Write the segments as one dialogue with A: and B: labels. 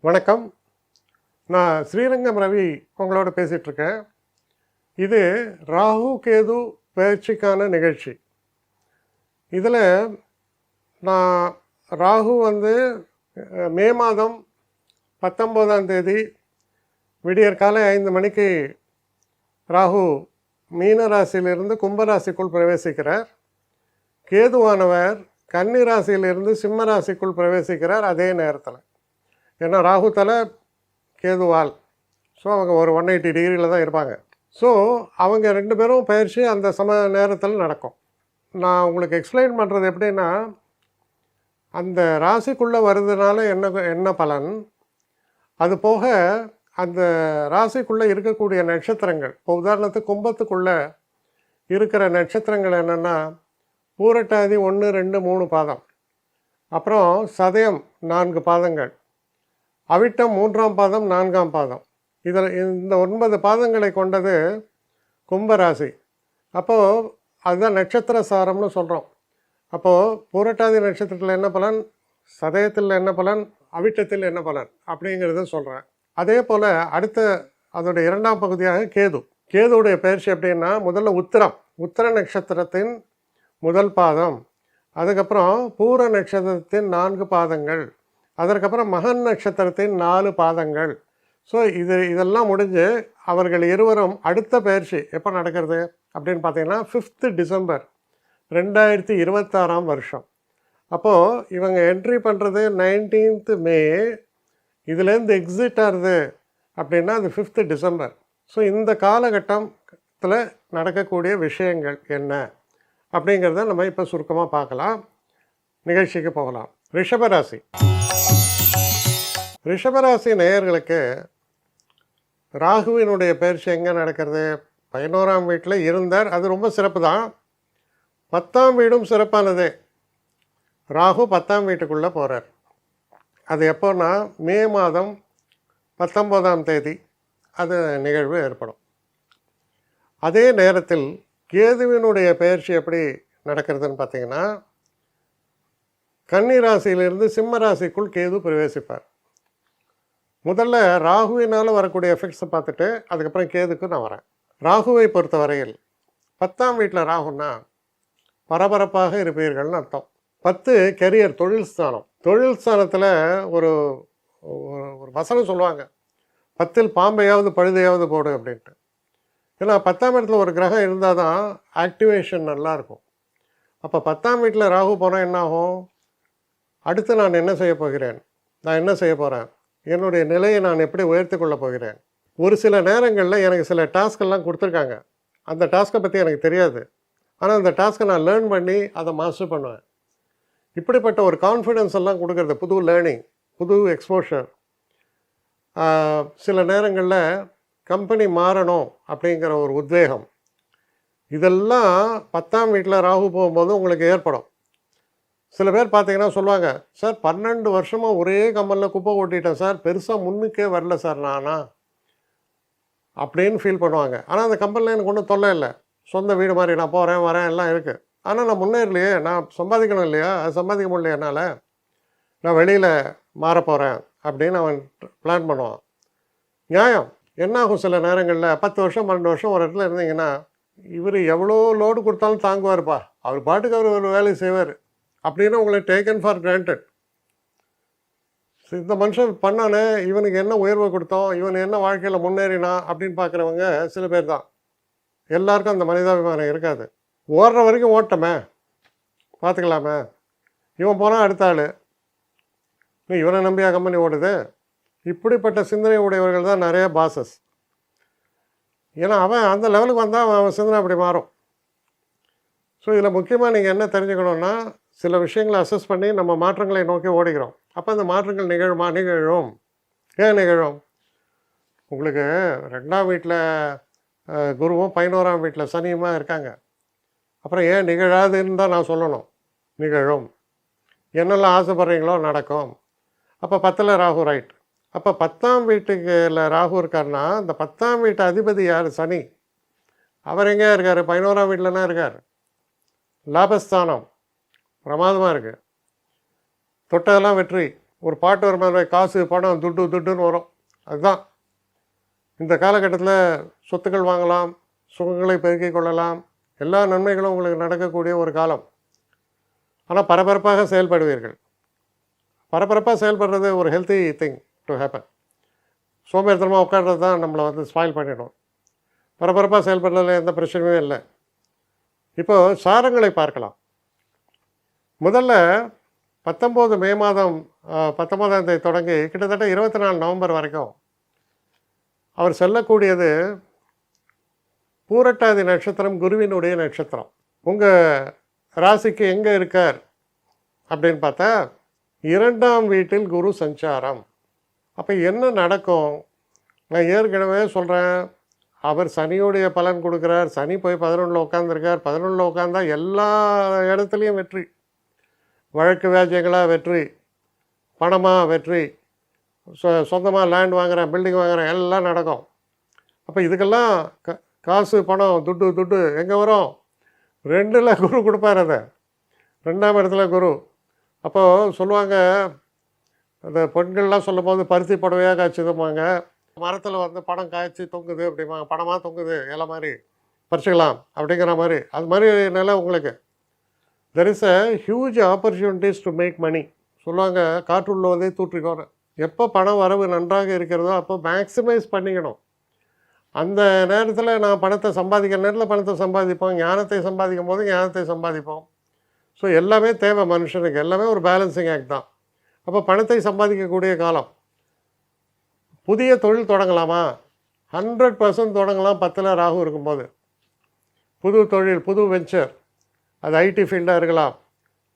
A: வணக்கம். நான் ஸ்ரீரங்கம் ரவி உங்களோட பேசிகிட்ருக்கேன். இது ராகு கேது பயிற்சிக்கான நிகழ்ச்சி. இதில் நான் ராகு மே மாதம் 19ஆம் தேதி விடியற்காலை 5 மணிக்கு ராகு மீன ராசியிலிருந்து கும்பராசிக்குள் பிரவேசிக்கிறார். கேதுவானவர் கன்னி ராசியிலிருந்து சிம்ம ராசிக்குள் பிரவேசிக்கிறார் அதே நேரத்தில். ஏன்னா ராகு தலை கேதுவால். ஸோ அவங்க ஒரு 180 டிகிரியில் தான் இருப்பாங்க. ஸோ அவங்க 2 பேரும் பயிற்சி அந்த நேரத்தில் நடக்கும். நான் உங்களுக்கு எக்ஸ்பிளைன் பண்ணுறது எப்படின்னா, அந்த ராசிக்குள்ளே வருதுனால என்ன பலன், அது போக அந்த ராசிக்குள்ளே இருக்கக்கூடிய நட்சத்திரங்கள், இப்போ உதாரணத்துக்கு கும்பத்துக்குள்ளே இருக்கிற நட்சத்திரங்கள் என்னென்னா பூரட்டாதி 1, 2, 3 பாதம், அப்புறம் சதயம் 4 பாதங்கள், அவிட்டம் 3ஆம் பாதம் 4ஆம் பாதம். இதில் இந்த 9 பாதங்களை கொண்டது கும்பராசி. அப்போது அதுதான் நட்சத்திர சாரம்னு சொல்கிறோம். அப்போது பூரட்டாதி நட்சத்திரத்தில் என்ன பலன், சதயத்தில் என்ன பலன், அவிட்டத்தில் என்ன பலன் அப்படிங்கிறத சொல்கிறேன். அதே போல் அடுத்த அதோடைய 2ஆம் பகுதியாக கேதுவுடைய பயிற்சி எப்படின்னா, முதல்ல உத்திர நட்சத்திரத்தின் முதல் பாதம், அதுக்கப்புறம் பூர நட்சத்திரத்தின் 4 பாதங்கள், அதற்கப்புறம் மகன் நட்சத்திரத்தின் 4 பாதங்கள். ஸோ இதெல்லாம் முடிஞ்சு அவர்கள் இருவரும் அடுத்த பயிற்சி எப்போ நடக்கிறது அப்படின்னு பார்த்தீங்கன்னா 5th டிசம்பர் 2026ஆம் வருஷம். அப்போது இவங்க என்ட்ரி பண்ணுறது 19th மே, இதுலேருந்து எக்ஸிட் ஆகுது அப்படின்னா அது 5th டிசம்பர். ஸோ இந்த காலகட்டத்தில் நடக்கக்கூடிய விஷயங்கள் என்ன அப்படிங்கிறத நம்ம இப்போ சுருக்கமாக பார்க்கலாம். நிகழ்ச்சிக்கு போகலாம். ரிஷபராசி நேயர்களுக்கு ராகுவினுடைய பயிற்சி எங்கே நடக்கிறது, 11ஆம் வீட்டில் இருந்தார். அது ரொம்ப சிறப்பு தான். 10ஆம் வீடும் சிறப்பானது. ராகு 10ஆம் வீட்டுக்குள்ளே போகிறார். அது எப்போன்னா மே மாதம் 19ஆம் தேதி அது நிகழ்வு ஏற்படும். அதே நேரத்தில் கேதுவினுடைய பயிற்சி எப்படி நடக்கிறதுன்னு பார்த்தீங்கன்னா, கன்னி ராசியிலிருந்து சிம்ம ராசிக்குள் கேது பிரவேசிப்பார். முதல்ல ராகுவினால் வரக்கூடிய எஃபெக்ட்ஸை பார்த்துட்டு அதுக்கப்புறம் கேதுக்கு நான் வரேன். ராகுவை பொறுத்த வரையில் 10ஆம் வீட்டில் ராகுன்னா பரபரப்பாக இருப்பீர்கள்னு அர்த்தம். 10 கெரியர், தொழில் ஸ்தானத்தில் ஒரு ஒரு வசனம் சொல்லுவாங்க, 10ல் பாம்பையாவது பழுதையாவது போடு அப்படின்ட்டு. ஏன்னா 10ஆம் இடத்துல ஒரு கிரகம் இருந்தால் தான் ஆக்டிவேஷன் நல்லாயிருக்கும். அப்போ 10ஆம் வீட்டில் ராகு போனால் என்ன ஆகும், அடுத்து நான் என்ன செய்ய போகிறேன், என்னுடைய நிலையை நான் எப்படி உயர்த்தி கொள்ள போகிறேன். ஒரு சில நேரங்களில் எனக்கு சில டாஸ்கெல்லாம் கொடுத்துருக்காங்க. அந்த டாஸ்க்கை பற்றி எனக்கு தெரியாது, ஆனால் அந்த டாஸ்க்கை நான் லேர்ன் பண்ணி அதை மாஸ்டர் பண்ணுவேன். இப்படிப்பட்ட ஒரு கான்ஃபிடென்ஸ் எல்லாம் கொடுக்குறது, புது லேர்னிங், புது எக்ஸ்போஷர். சில நேரங்களில் கம்பெனி மாறணும் அப்படிங்கிற ஒரு உத்வேகம், இதெல்லாம் 10ஆம் வீட்டில் ராகு போகும்போது உங்களுக்கு ஏற்படும். சில பேர் பார்த்தீங்கன்னா சொல்லுவாங்க, சார் 12 வருஷமாக ஒரே கம்பெனியில் குப்பை ஓட்டிட்டேன் சார், பெருசாக முன்னுக்கே வரல சார் நானா அப்படின்னு ஃபீல் பண்ணுவாங்க. ஆனால் அந்த கம்பெனியில் எனக்கு ஒன்றும் தொல்லை இல்லை, சொந்த வீடு மாதிரி நான் போகிறேன் வரேன் எல்லாம் இருக்குது. ஆனால் நான் முன்னேறலையே, நான் சம்பாதிக்கணும் இல்லையா, அது சம்பாதிக்க முடியல என்னால், நான் வெளியில் மாறப்போகிறேன் அப்படின்னு அவன் பிளான் பண்ணுவான். நியாயம். என்ன ஆகும், சில நேரங்களில் 10 வருஷம் 12 வருஷம் ஒரு இடத்துல இருந்தீங்கன்னா, இவர் எவ்வளோ லோடு கொடுத்தாலும் தாங்குவார்ப்பா, அவர் பாட்டுக்கு அவர் ஒரு வேலையை செய்வார் அப்படின்னு உங்களை டேக்கன் ஃபார் கிராண்டட். இந்த மனுஷன் பண்ணானே, இவனுக்கு என்ன உயர்வை கொடுத்தோம், இவன் என்ன வாழ்க்கையில் முன்னேறினா அப்படின்னு பார்க்குறவங்க சில பேர் தான். எல்லாருக்கும் அந்த மனிதாபிமானம் இருக்காது. ஓடுற வரைக்கும் ஓட்டமே, பார்த்துக்கலாமே, இவன் போனால் அடுத்த ஆள், இவனை நம்பியா கம்பெனி ஓடுது. இப்படிப்பட்ட சிந்தனை உடையவர்கள் தான் நிறைய பாசஸ். ஏன்னா அவன் அந்த லெவலுக்கு வந்தால் அவன் சிந்தனை அப்படி மாறும். ஸோ இதில் முக்கியமாக நீங்கள் என்ன தெரிஞ்சுக்கணுன்னா, சில விஷயங்களை அசஸ் பண்ணி நம்ம மாற்றங்களை நோக்கி ஓடுகிறோம். அப்போ அந்த மாற்றங்கள் நிகழும். ஏன் நிகழும்? உங்களுக்கு 2ஆம் வீட்டில் குருவும் 11ஆம் வீட்டில் சனியுமாக இருக்காங்க. அப்புறம் ஏன் நிகழாதுன்னு தான் நான் சொல்லணும். நிகழும். என்னெல்லாம் ஆசைப்படுறீங்களோ நடக்கும். அப்போ 10ல் ராகு, ரைட். அப்போ 10ஆம் வீட்டுக்குள்ள ராகு இருக்காருன்னா, அந்த 10ஆம் வீட்டு அதிபதி யார், சனி. அவர் எங்கேயா இருக்கார், 11ஆம் வீட்டில்னா இருக்கார். லாபஸ்தானம் பிரமாதமாக இருக்குது, தொட்டதெல்லாம் வெற்றி. ஒரு பாட்டு வர மாதிரி காசு பணம் துட்டு துட்டுன்னு வரும். அதுதான் இந்த காலகட்டத்தில் சொத்துக்கள் வாங்கலாம், சுகங்களை பெருக்கிக் கொள்ளலாம், எல்லா நன்மைகளும் உங்களுக்கு நடக்கக்கூடிய ஒரு காலம். ஆனால் பரபரப்பாக செயல்படுவீர்கள். பரபரப்பாக செயல்படுறது ஒரு ஹெல்த்தி திங் டு ஹேப்பன். சோம்பேறித்தனமாக உட்கார்றது தான் நம்மளை வந்து ஸ்பாயில் பண்ணிடும். பரபரப்பாக செயல்படுறதுல எந்த பிரச்சனையும் இல்லை. இப்போது சாரங்களை பார்க்கலாம். முதல்ல 19 மே மாதம் 19ஆம் தேதி தொடங்கி கிட்டத்தட்ட 24 நவம்பர் வரைக்கும் அவர் செல்லக்கூடியது பூரட்டாதி நட்சத்திரம், குருவினுடைய நட்சத்திரம். உங்கள் ராசிக்கு எங்கே இருக்கார் அப்படின்னு பார்த்தா 2ஆம் வீட்டில் குரு சஞ்சாரம். அப்போ என்ன நடக்கும்? நான் ஏற்கனவே சொல்கிறேன், அவர் சனியோடைய பலன் கொடுக்குறார். சனி போய் 11ல் உட்காந்துருக்கார். 11ல் உட்காந்தா எல்லா இடத்துலையும் வெற்றி. வழக்கு வியாஜியங்களாக வெற்றி, பணமாக வெற்றி, சொந்தமாக லேண்ட் வாங்குகிறேன், பில்டிங் வாங்குகிறேன், எல்லாம் நடக்கும். அப்போ இதுக்கெல்லாம் காசு பணம் துட்டு துட்டு எங்கே வரும்? 2ல் குரு கொடுப்பார். அதை 2ஆம் இடத்துல குரு. அப்போது சொல்லுவாங்க, அந்த பெண்கள்லாம் சொல்லும் போது பருத்தி புடவையாக காய்ச்சிதுமாங்க, மரத்தில் வந்து படம் காய்ச்சி தொங்குது அப்படிம்பாங்க. படமாக தொங்குது இலை மாதிரி பறிச்சுக்கலாம் அப்படிங்கிற மாதிரி. அது மாதிரி நிலை உங்களுக்கு. There is a huge opportunities to make money. சொல்லுவாங்க, காற்றுள்ளவதே தூற்றிக்கோன்னு. எப்போ பணம் வரவு நன்றாக இருக்கிறதோ அப்போ மேக்ஸிமைஸ் பண்ணிக்கணும். அந்த நேரத்தில் நான் பணத்தை சம்பாதிக்கிற நேரத்தில் பணத்தை சம்பாதிப்போம், ஞானத்தை சம்பாதிக்கும் போது ஞானத்தை சம்பாதிப்போம். ஸோ எல்லாமே தேவை மனுஷனுக்கு. எல்லாமே ஒரு பேலன்சிங் ஆக்ட் தான். அப்போ பணத்தை சம்பாதிக்கக்கூடிய காலம். புதிய தொழில் தொடங்கலாமா? 100% தொடங்கலாம். 10ல் ராகு இருக்கும்போது புது தொழில், புது வெஞ்சர். அது ஐடி ஃபீல்டாக இருக்கலாம்,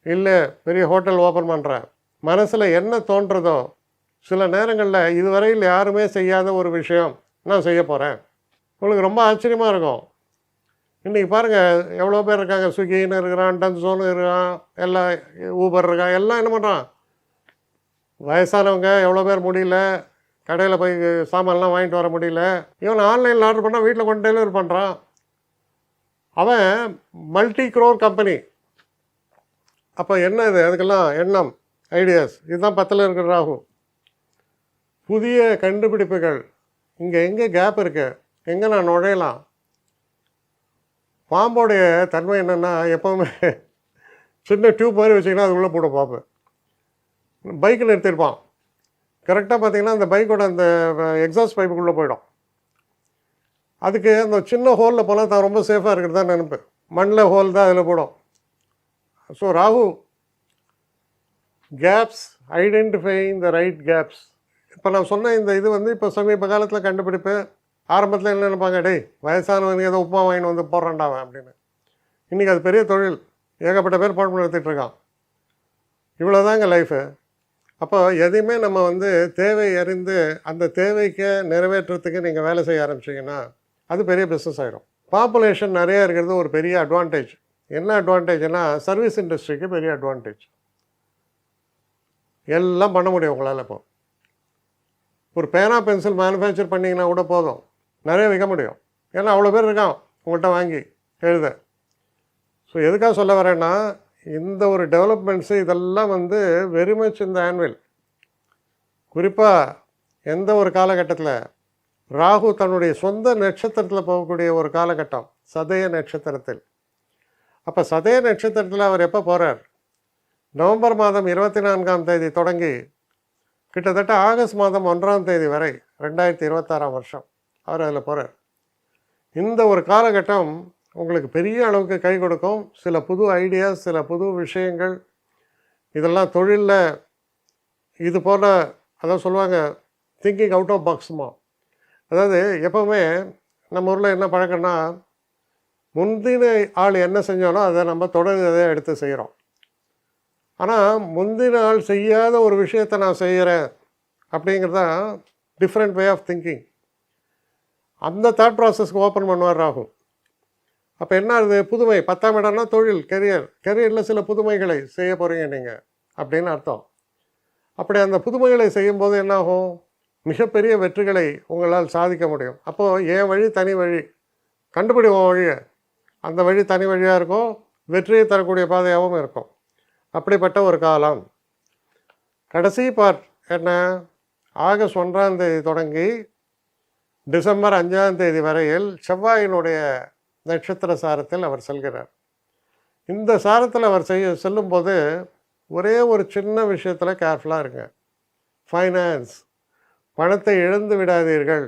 A: இல்லை பெரிய ஹோட்டல் ஓப்பன் பண்ணுறேன். மனசில் என்ன தோன்றதோ, சில நேரங்களில் இதுவரையில் யாருமே செய்யாத ஒரு விஷயம் நான் செய்ய போகிறேன். உங்களுக்கு ரொம்ப ஆச்சரியமாக இருக்கும். இன்றைக்கி பாருங்கள், எவ்வளோ பேர் இருக்காங்க. ஸ்விக்கின்னு இருக்கிறான், டன்ஸோன்னு இருக்கிறான், எல்லாம் ஊபர் இருக்கான், எல்லாம் என்ன பண்ணுறான்? வயசானவங்க எவ்வளோ பேர் முடியல, கடையில் போய் சாமான்லாம் வாங்கிட்டு வர முடியல, இவன் ஆன்லைனில் ஆர்டர் பண்ணால் வீட்டில் கொண்டு டெலிவரி பண்ணுறான். அவன் மல்டி க்ரோர் கம்பெனி. அப்போ என்ன இது? அதுக்கெல்லாம் எண்ணம், ஐடியாஸ். இதுதான் 10ல் இருக்கிற ராகு. புதிய கண்டுபிடிப்புகள். இங்கே எங்கே கேப் இருக்குது, எங்கே நான் நுழையலாம். பாம்போடைய தன்மை என்னென்னா, எப்போவுமே சின்ன டியூப் மாதிரி வச்சிங்கன்னா அது உள்ளே போட பாம்பு. பைக்கில் நிறுத்திருப்பான். கரெக்டாக பார்த்தீங்கன்னா அந்த பைக்கோட அந்த எக்ஸாஸ்ட் பைப்புக்குள்ளே போயிடும். அதுக்கு அந்த சின்ன ஹோலில் போனால் தான் ரொம்ப சேஃபாக இருக்கிறது தான் நினைப்பு. மண்ணில் ஹோல் தான் அதில் போடும். ஸோ ராகு gaps, identifying the right gaps. இப்போ நான் சொன்ன இந்த இது வந்து இப்போ சமீப காலத்தில் கண்டுபிடிப்பு. ஆரம்பத்தில் என்ன நினைப்பாங்க, டேய் வயசானவனுக்கு ஏதோ உப்புமா வாங்கின்னு வந்து போடுறான்டாவன் அப்படின்னு. இன்றைக்கி அது பெரிய தொழில். ஏகப்பட்ட பேர் போட்டு நடத்திட்டுருக்கான். இவ்வளோதாங்க லைஃபு. அப்போ எதையுமே நம்ம வந்து தேவை அறிந்து அந்த தேவைக்கு நிறைவேற்றுறதுக்கு நீங்கள் வேலை செய்ய ஆரம்பிச்சிங்கன்னா அது பெரிய பிஸ்னஸ் ஆகிடும். பாப்புலேஷன் நிறையா இருக்கிறது ஒரு பெரிய அட்வான்டேஜ். என்ன அட்வான்டேஜ்னா, சர்வீஸ் இண்டஸ்ட்ரிக்கு பெரிய அட்வான்டேஜ். எல்லாம் பண்ண முடியும் உங்களால். இப்போ ஒரு பேனா பென்சில் மேனுஃபேக்சர் பண்ணிங்கன்னா கூட போதும், நிறைய விற்க முடியும். ஏன்னா அவ்வளோ பேர் இருக்கான் உங்கள்கிட்ட வாங்கி எழுத. ஸோ எதுக்காக சொல்ல வரேன்னா, இந்த ஒரு டெவலப்மெண்ட்ஸு இதெல்லாம் வந்து வெரி மச் இந்த ஆன்வல். குறிப்பாக எந்த ஒரு காலகட்டத்தில் ராகு தன்னுடைய சொந்த நட்சத்திரத்தில் போகக்கூடிய ஒரு காலகட்டம், சதய நட்சத்திரத்தில். அப்போ சதய நட்சத்திரத்தில் அவர் எப்போ போகிறார்? நவம்பர் மாதம் 24ஆம் தேதி தொடங்கி கிட்டத்தட்ட ஆகஸ்ட் மாதம் 1ஆம் தேதி வரை 2026ஆம் வருஷம் அவர் அதில் போகிறார். இந்த ஒரு காலகட்டம் உங்களுக்கு பெரிய அளவுக்கு கை கொடுக்கும். சில புது ஐடியாஸ், சில புது விஷயங்கள், இதெல்லாம் தொழிலில் இது போல். அதான் சொல்லுவாங்க, திங்கிங் அவுட் ஆஃப் பாக்ஸுமா. அதாவது எப்போவுமே நம்ம ஊரில் என்ன பழக்கம்னா, முந்தின ஆள் என்ன செஞ்சாலும் அதை நம்ம தொடர்ந்து அதை எடுத்து செய்கிறோம். ஆனால் முந்தின ஆள் செய்யாத ஒரு விஷயத்தை நான் செய்கிறேன் அப்படிங்கிறதான் டிஃப்ரெண்ட் வே ஆஃப் திங்கிங். அந்த தாட் ப்ராசஸ்க்கு ஓப்பன் பண்ணுவார் ராகு. அப்போ என்ன ஆகுது? புதுமை. 10ஆம் இடம்னா தொழில், கெரியரில் சில புதுமைகளை செய்ய போகிறீங்க நீங்கள் அப்படின்னு அர்த்தம். அப்படி அந்த புதுமைகளை செய்யும்போது என்னாகும்? மிகப்பெரிய வெற்றிகளை உங்களால் சாதிக்க முடியும். அப்போது என் வழி தனி வழி, கண்டுபிடிவோம் வழியை. அந்த வழி தனி வழியாக இருக்கும், வெற்றியை தரக்கூடிய பாதையாகவும் இருக்கும். அப்படிப்பட்ட ஒரு காலம். கடைசி பார்ட் என்ன, ஆகஸ்ட் 1ஆம் தேதி தொடங்கி டிசம்பர் 5ஆம் தேதி வரையில் செவ்வாயினுடைய நட்சத்திர சாரத்தில் அவர் செல்கிறார். இந்த சாரத்தில் அவர் செல்லும்போது ஒரே ஒரு சின்ன விஷயத்தில் கேர்ஃபுல்லாக இருங்க. ஃபைனான்ஸ், பணத்தை இழந்து விடாதீர்கள்.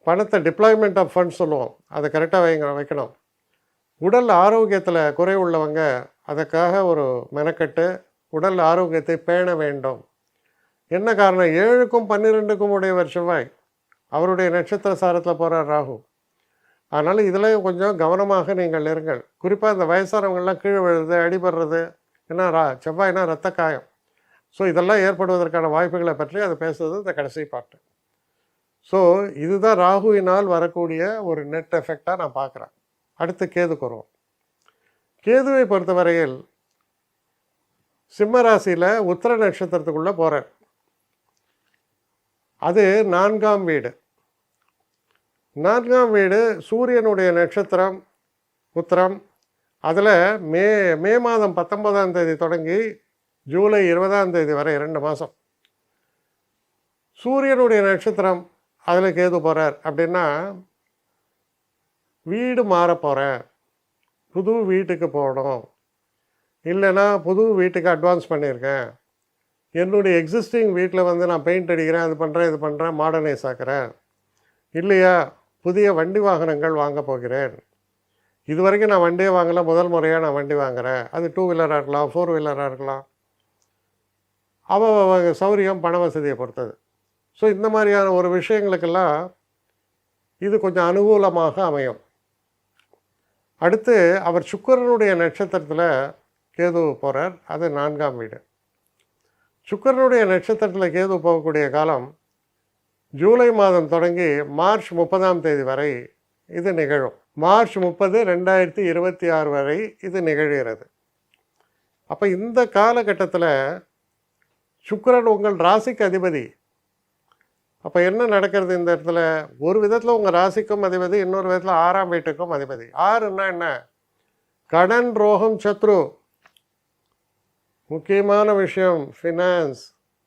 A: பணத்தை டிப்ளாய்மெண்ட் ஆஃப் ஃபண்ட்ஸ் சொல்லுவோம், அதை கரெக்டாக வைக்கணும். உடல் ஆரோக்கியத்தில் குறை உள்ளவங்க அதுக்காக ஒரு மெனக்கட்டு உடல் ஆரோக்கியத்தை பேண வேண்டும். என்ன காரணம், 7க்கும் 12க்கும் உடையவர் செவ்வாய், அவருடைய நட்சத்திர சாரத்தில் போகிறார் ராகு. அதனால் இதில் கொஞ்சம் கவனமாக நீங்கள் இருங்கள். குறிப்பாக இந்த வயசானவங்கள்லாம் கீழே விழுறது, அடிபடுறது, ஏன்னா செவ்வாய்னா ரத்த காயம். ஸோ இதெல்லாம் ஏற்படுவதற்கான வாய்ப்புகளை பற்றி அது பேசுவது இந்த கடைசி பாட்டு. ஸோ இதுதான் ராகுவினால் வரக்கூடிய ஒரு நெட் எஃபெக்டாக நான் பார்க்குறேன். அடுத்து கேதுக்கு வருவோம். கேதுவை பொறுத்தவரையில் சிம்ம ராசியில் உத்திர நட்சத்திரத்துக்குள்ளே போகிறார். அது 4ஆம் வீடு. 4ஆம் வீடு சூரியனுடைய நட்சத்திரம் உத்திரம். அதில் மே மாதம் 19ஆம் தேதி தொடங்கி ஜூலை 20ஆம் தேதி வரை 2 மாதம் சூரியனுடைய நட்சத்திரம் அதில் கேது போகிறார். அப்படின்னா வீடு மாற போகிறேன், புது வீட்டுக்கு போகணும், இல்லைன்னா புது வீட்டுக்கு அட்வான்ஸ் பண்ணியிருக்கேன், என்னுடைய எக்ஸிஸ்டிங் வீட்டில் நான் பெயிண்ட் அடிக்கிறேன், அது பண்ணுறேன், இது பண்ணுறேன், மாடர்னைஸ் ஆக்கிறேன், இல்லையா புதிய வண்டி வாகனங்கள் வாங்க போகிறேன். இது வரைக்கும் நான் வண்டியே வாங்கலை, முதல் முறையாக நான் வண்டி வாங்குகிறேன். அது 2 வீலராக இருக்கலாம், 4 வீலராக இருக்கலாம். அவ சௌரியம் பண வசதியை பொறுத்தது. ஸோ இந்த மாதிரியான ஒரு விஷயங்களுக்கெல்லாம் இது கொஞ்சம் அனுகூலமாக அமையும். அடுத்து அவர் சுக்கிரனுடைய நட்சத்திரத்தில் கேது போகிறார். அது 4ஆம் வீடு. சுக்கிரனுடைய நட்சத்திரத்தில் கேது போகக்கூடிய காலம் ஜூலை மாதம் தொடங்கி மார்ச் 30ஆம் தேதி வரை இது நிகழும். மார்ச் 30, 2026 வரை இது நிகழ்கிறது. அப்போ இந்த காலகட்டத்தில் சுக்கிரன் உங்கள் ராசிக்கு அதிபதி. அப்போ என்ன நடக்கிறது இந்த இடத்துல, ஒரு விதத்தில் உங்கள் ராசிக்கும் அதிபதி, இன்னொரு விதத்தில் 6ஆம் வீட்டுக்கும் அதிபதி. 6ன்னா என்ன, கடன், ரோகம், சத்ரு. முக்கியமான விஷயம் ஃபினான்ஸ்.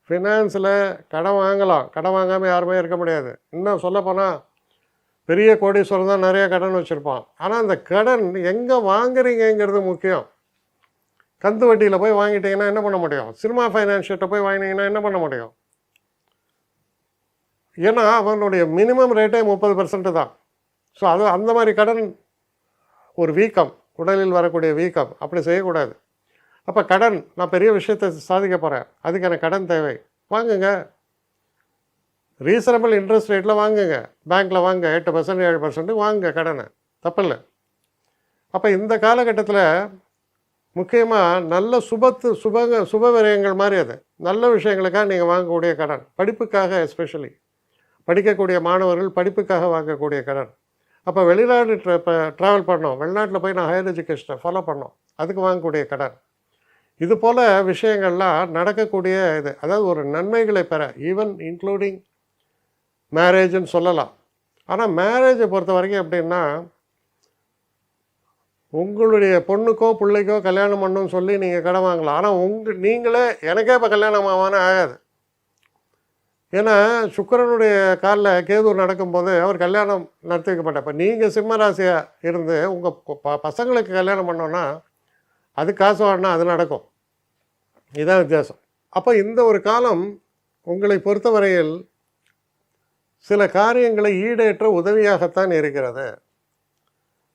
A: ஃபினான்ஸில் கடன் வாங்கலாம், கடன் வாங்காமல் யாருமே இருக்க முடியாது. இன்னும் சொல்லப்போனால் பெரிய கோடீஸ்வரன் தான் நிறைய கடன் வச்சுருப்பான். ஆனால் அந்த கடன் எங்கே வாங்குறீங்கிறது முக்கியம். கந்து வட்டியில் போய் வாங்கிட்டீங்கன்னா என்ன பண்ண முடியும், சினிமா ஃபைனான்ஷியர்கிட்ட போய் வாங்கினீங்கன்னா என்ன பண்ண முடியும். ஏன்னா அவனுடைய மினிமம் ரேட்டே 30% தான். ஸோ அது அந்த மாதிரி கடன் ஒரு வீக்கம், உடலில் வரக்கூடிய வீக்கம், அப்படி செய்யக்கூடாது. அப்போ கடன், நான் பெரிய விஷயத்தை சாதிக்க போகிறேன், அதுக்கு எனக்கு கடன் தேவை, வாங்குங்க. ரீசனபிள் இன்ட்ரெஸ்ட் ரேட்டில் வாங்குங்க, பேங்க்கில் வாங்க, 8%, 7% வாங்குங்க கடனை, தப்பில்லை. அப்போ இந்த காலகட்டத்தில் முக்கியமாக நல்ல சுப விரயங்கள் மாதிரி, அது நல்ல விஷயங்களுக்காக நீங்கள் வாங்கக்கூடிய கடன், படிப்புக்காக எஸ்பெஷலி படிக்கக்கூடிய மாணவர்கள் படிப்புக்காக வாங்கக்கூடிய கடன். அப்போ வெளிநாடு ட்ராவல் பண்ணோம், வெளிநாட்டில் போய் நான் ஹையர் எஜுகேஷனை ஃபாலோ பண்ணோம், அதுக்கு வாங்கக்கூடிய கடன். இது போல் விஷயங்கள்லாம் நடக்கக்கூடிய இது, அதாவது ஒரு நன்மைகளை பெற, ஈவன் இன்க்ளூடிங் மேரேஜுன்னு சொல்லலாம். ஆனால் மேரேஜை பொறுத்த வரைக்கும் எப்படின்னா, உங்களுடைய பொண்ணுக்கோ பிள்ளைக்கோ கல்யாணம் பண்ணணும்னு சொல்லி நீங்கள் கடன் வாங்கலாம். ஆனால் நீங்களே எனக்கே இப்போ கல்யாணம் ஆகானே ஆகாது. ஏன்னா சுக்கிரனுடைய காலில் கேது நடக்கும்போது அவர் கல்யாணம் நடத்தி வைக்க மாட்டார். இப்போ நீங்கள் சிம்ம ராசியாக இருந்து உங்கள் பசங்களுக்கு கல்யாணம் பண்ணோன்னா அது காசு வாங்கினா அது நடக்கும். இதுதான் வித்தியாசம். அப்போ இந்த ஒரு காலம் உங்களை பொறுத்தவரையில் சில காரியங்களை ஈடேற்ற உதவியாகத்தான் இருக்கிறது.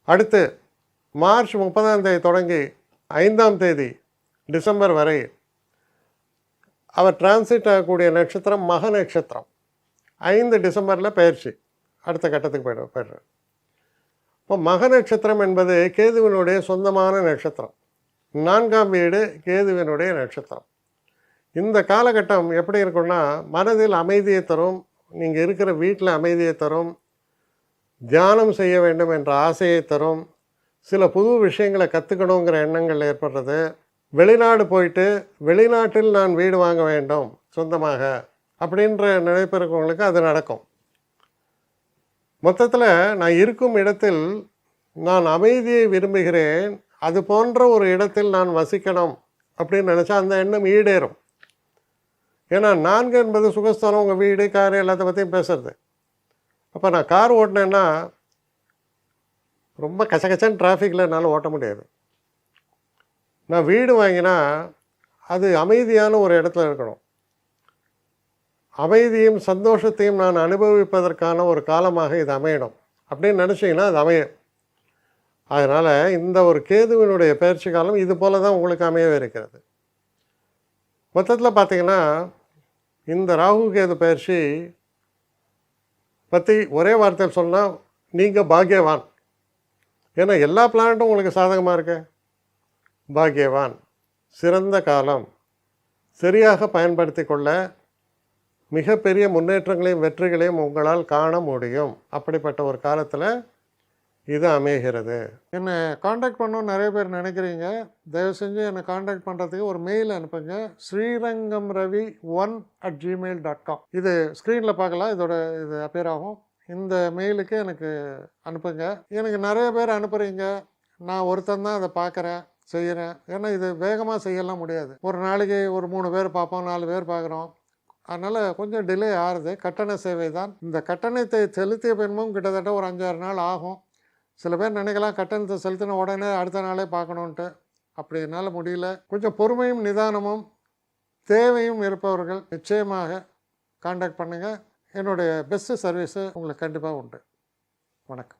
A: அடுத்து மார்ச் 30ஆம் தேதி தொடங்கி 5ஆம் தேதி டிசம்பர் வரை அவர் டிரான்சிட் ஆகக்கூடிய நட்சத்திரம் மக நட்சத்திரம். 5 டிசம்பரில் பயிற்சி அடுத்த கட்டத்துக்கு போய்டுறார். இப்போ மக நட்சத்திரம் என்பது கேதுவினுடைய சொந்தமான நட்சத்திரம். 4ஆம் வீடு கேதுவினுடைய நட்சத்திரம். இந்த காலகட்டம் எப்படி இருக்குன்னா, மனதில் அமைதியை தரும், நீங்கள் இருக்கிற வீட்டில் அமைதியை தரும், தியானம் செய்ய வேண்டும் என்ற ஆசையை தரும், சில புது விஷயங்களை கற்றுக்கணுங்கிற எண்ணங்கள் ஏற்படுறது, வெளிநாடு போயிட்டு வெளிநாட்டில் நான் வீடு வாங்க வேண்டும் சொந்தமாக அப்படின்ற நினைப்பு இருக்கிறவங்களுக்கு அது நடக்கும். மொத்தத்தில் நான் இருக்கும் இடத்தில் நான் அமைதியை விரும்புகிறேன், அது போன்ற ஒரு இடத்தில் நான் வசிக்கணும் அப்படின்னு நினச்சா அந்த எண்ணம் ஈடேறும். ஏன்னா 4 என்பது சுகஸ்தானம், உங்கள் வீடு, கார் எல்லாத்த பற்றியும் பேசுறது. அப்போ நான் கார் ஓட்டினேன்னா ரொம்ப கச்சகச்சன்னு டிராஃபிக்கில் என்னால் ஓட்ட முடியாது. நான் வீடு வாங்கினா அது அமைதியான ஒரு இடத்துல இருக்கணும். அமைதியும் சந்தோஷத்தையும் நான் அனுபவிப்பதற்கான ஒரு காலமாக இது அமையணும் அப்படின்னு நினச்சிங்கன்னா அது அமையும். அதனால் இந்த ஒரு கேதுவினுடைய பயிற்சி காலம் இது போல தான் உங்களுக்கு அமையவே இருக்கிறது. மொத்தத்தில் பார்த்திங்கன்னா இந்த ராகு கேது பயிற்சி பற்றி ஒரே வார்த்தையில் சொன்னால் நீங்கள் பாக்கியவான். ஏன்னா எல்லா பிளானட்டும் உங்களுக்கு சாதகமாக இருக்கு. பாக்கியவான், சிறந்த காலம், சரியாக பயன்படுத்தி கொள்ள மிகப்பெரிய முன்னேற்றங்களையும் வெற்றிகளையும் உங்களால் காண முடியும். அப்படிப்பட்ட ஒரு காலத்தில் இது அமைகிறது. என்னை காண்டாக்ட் பண்ணணும்னு நிறைய பேர் நினைக்கிறீங்க. தயவு செஞ்சு என்னை காண்டாக்ட் பண்ணுறதுக்கு ஒரு மெயில் அனுப்புங்க. srirangamravi1@gmail.com. இது ஸ்க்ரீனில் பார்க்கலாம், இது அப்பியர் ஆகும். இந்த மெயிலுக்கு எனக்கு அனுப்புங்க. எனக்கு நிறைய பேர் அனுப்புகிறீங்க, நான் ஒருத்தன் தான் அதை பார்க்குறேன், செய்கிறேன். ஏன்னா இது வேகமாக செய்யலாம் முடியாது. ஒரு நாளைக்கு ஒரு 3 பேர் பார்ப்போம், 4 பேர் பார்க்குறோம். அதனால் கொஞ்சம் டிலே ஆகுது. கட்டண சேவை தான். இந்த கட்டணத்தை செலுத்திய பின்பும் கிட்டத்தட்ட ஒரு 5-6 நாள் ஆகும். சில பேர் நினைக்கலாம் கட்டணத்தை செலுத்தின உடனே அடுத்த நாளே பார்க்கணுன்ட்டு. அப்படி என்னால் முடியல. கொஞ்சம் பொறுமையும் நிதானமும் தேவையும் இருப்பவர்கள் நிச்சயமாக காண்டாக்ட் பண்ணுங்கள். என்னுடைய பெஸ்ட்டு சர்வீஸு உங்களுக்கு கண்டிப்பாக உண்டு. வணக்கம்.